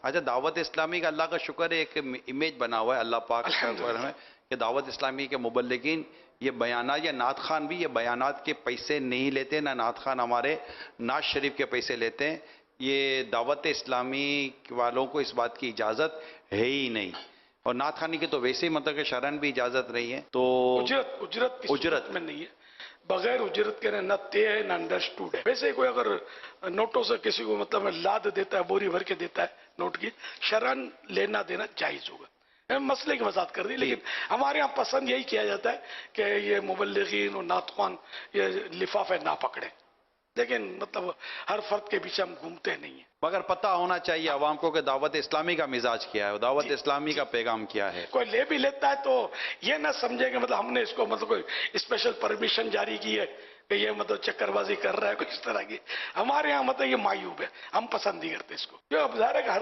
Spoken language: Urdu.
اچھا، دعوت اسلامی کا اللہ کا شکر ہے ایک امیج بنا ہوا ہے اللہ پاک کا شکر ہے کہ دعوت اسلامی کے مبلغین یہ بیانات، یا نعت خان بھی یہ بیانات کے پیسے نہیں لیتے، نہ نعت خان ہمارے نعت شریف کے پیسے لیتے ہیں. یہ دعوت اسلامی والوں کو اس بات کی اجازت ہے ہی نہیں، اور نعت خانی کی تو ویسے ہی مطلب کہ شرعن بھی اجازت نہیں ہے. تو اجرت کی صورت میں نہیں ہے، بغیر اجرت کے نہ طے ہے نہ انڈرسٹوڈ ہے. ویسے کوئی اگر نوٹوں سے کسی کو مطلب لاد دیتا ہے، بوری بھر کے دیتا ہے نوٹ کی، شرعن لینا دینا جائز ہوگا. مسئلے کی وضاحت کر دی، لیکن ہمارے ہاں پسند یہی کیا جاتا ہے کہ یہ مبلغین اور نعت خوان یہ لفافے نہ پکڑے، لیکن مطلب ہر فرد کے پیچھے ہم گھومتے نہیں ہیں. مگر پتہ ہونا چاہیے عوام کو کہ دعوت اسلامی کا مزاج کیا ہے، دعوت اسلامی کا پیغام کیا ہے. کوئی لے بھی لیتا ہے تو یہ نہ سمجھے کہ مطلب ہم نے اس کو مطلب کوئی اسپیشل پرمیشن جاری کی ہے کہ یہ مطلب چکر بازی کر رہا ہے، کوئی اس طرح کی. ہمارے ہاں مطلب یہ معیوب ہے، ہم پسند نہیں کرتے اس کو. جو اب ظاہر ہے کہ